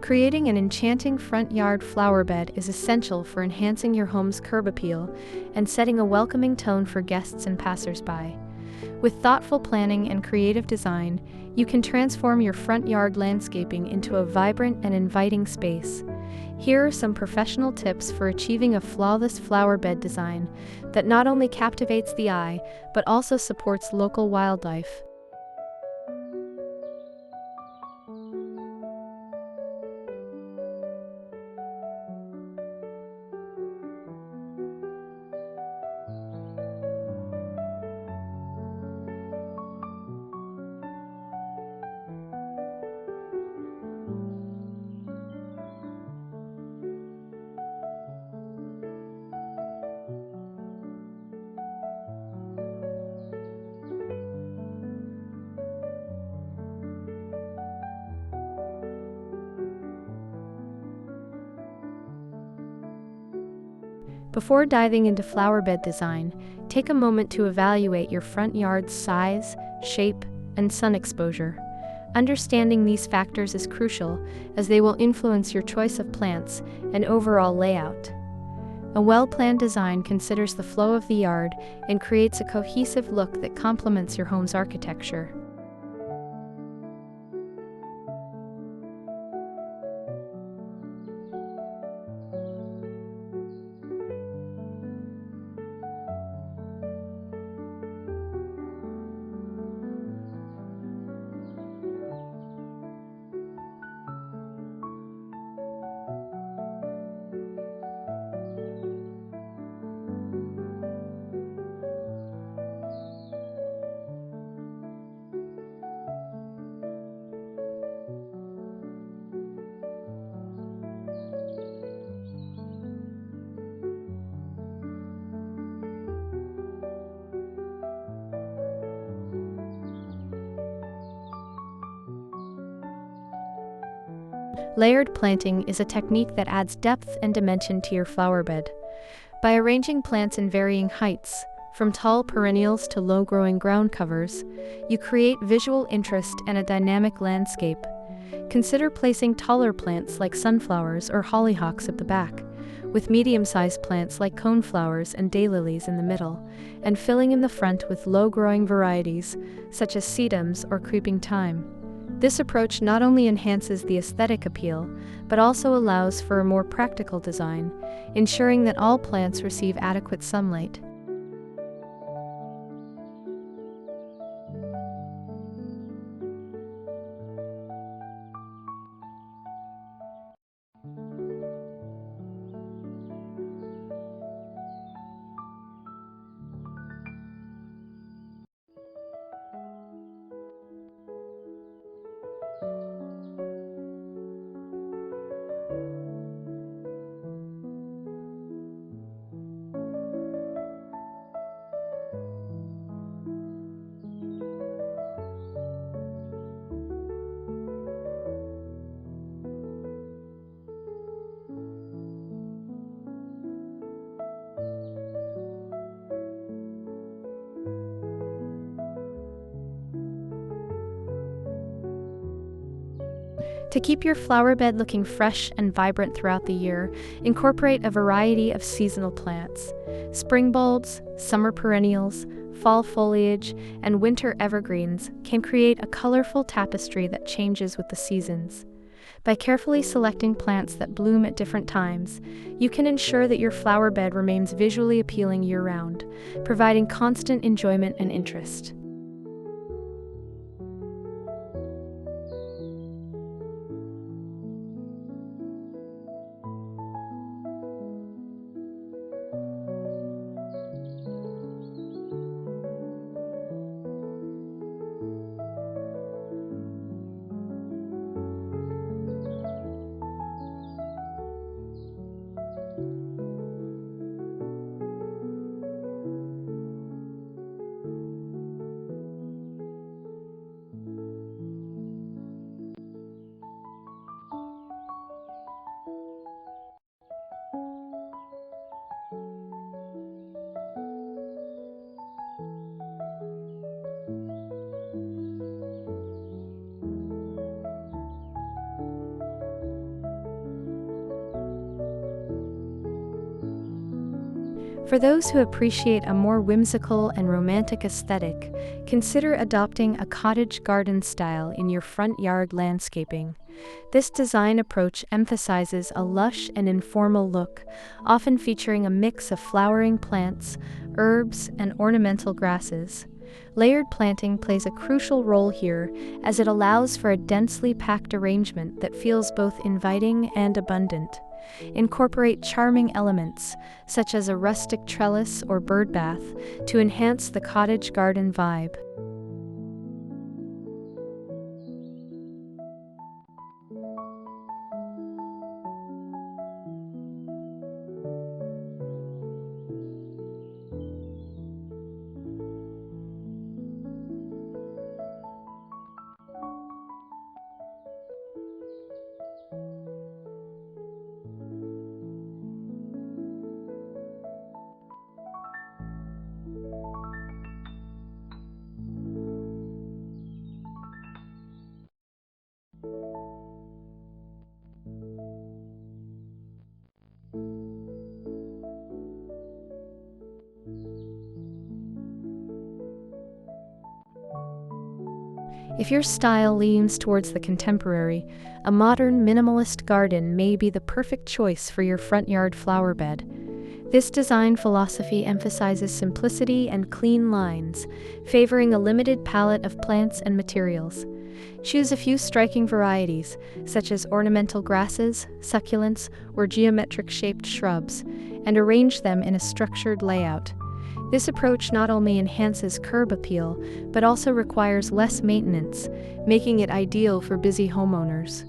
Creating an enchanting front yard flower bed is essential for enhancing your home's curb appeal and setting a welcoming tone for guests and passersby. With thoughtful planning and creative design, you can transform your front yard landscaping into a vibrant and inviting space. Here are some professional tips for achieving a flawless flower bed design that not only captivates the eye, but also supports local wildlife. Before diving into flower bed design, take a moment to evaluate your front yard's size, shape, and sun exposure. Understanding these factors is crucial, as they will influence your choice of plants and overall layout. A well-planned design considers the flow of the yard and creates a cohesive look that complements your home's architecture. Layered planting is a technique that adds depth and dimension to your flower bed. By arranging plants in varying heights, from tall perennials to low-growing ground covers, you create visual interest and a dynamic landscape. Consider placing taller plants like sunflowers or hollyhocks at the back, with medium-sized plants like coneflowers and daylilies in the middle, and filling in the front with low-growing varieties such as sedums or creeping thyme. This approach not only enhances the aesthetic appeal, but also allows for a more practical design, ensuring that all plants receive adequate sunlight. To keep your flower bed looking fresh and vibrant throughout the year, incorporate a variety of seasonal plants. Spring bulbs, summer perennials, fall foliage, and winter evergreens can create a colorful tapestry that changes with the seasons. By carefully selecting plants that bloom at different times, you can ensure that your flower bed remains visually appealing year-round, providing constant enjoyment and interest. For those who appreciate a more whimsical and romantic aesthetic, consider adopting a cottage garden style in your front yard landscaping. This design approach emphasizes a lush and informal look, often featuring a mix of flowering plants, herbs, and ornamental grasses. Layered planting plays a crucial role here, as it allows for a densely packed arrangement that feels both inviting and abundant. Incorporate charming elements, such as a rustic trellis or bird bath, to enhance the cottage garden vibe. If your style leans towards the contemporary, a modern minimalist garden may be the perfect choice for your front yard flower bed. This design philosophy emphasizes simplicity and clean lines, favoring a limited palette of plants and materials. Choose a few striking varieties, such as ornamental grasses, succulents, or geometric-shaped shrubs, and arrange them in a structured layout. This approach not only enhances curb appeal, but also requires less maintenance, making it ideal for busy homeowners.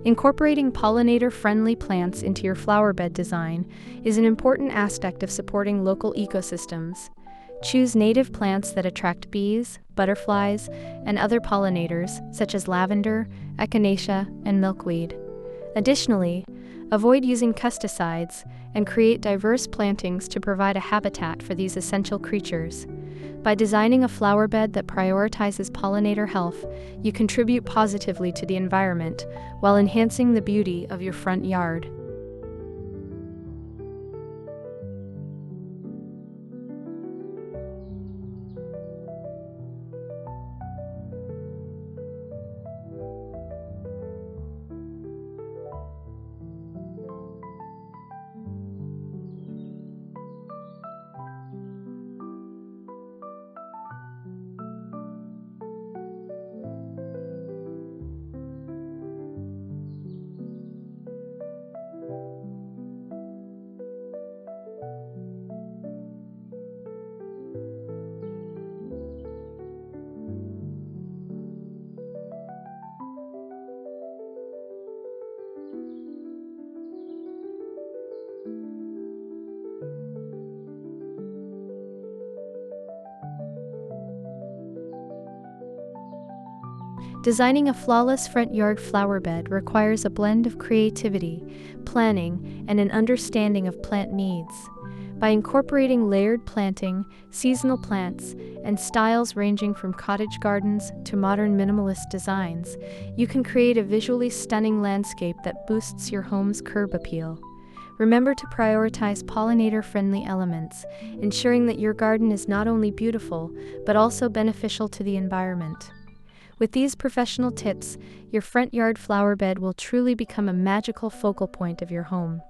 Incorporating pollinator-friendly plants into your flower bed design is an important aspect of supporting local ecosystems. Choose native plants that attract bees, butterflies, and other pollinators, such as lavender, echinacea, and milkweed. Additionally, avoid using pesticides and create diverse plantings to provide a habitat for these essential creatures. By designing a flower bed that prioritizes pollinator health, you contribute positively to the environment while enhancing the beauty of your front yard. Designing a flawless front yard flower bed requires a blend of creativity, planning, and an understanding of plant needs. By incorporating layered planting, seasonal plants, and styles ranging from cottage gardens to modern minimalist designs, you can create a visually stunning landscape that boosts your home's curb appeal. Remember to prioritize pollinator-friendly elements, ensuring that your garden is not only beautiful, but also beneficial to the environment. With these professional tips, your front yard flower bed will truly become a magical focal point of your home.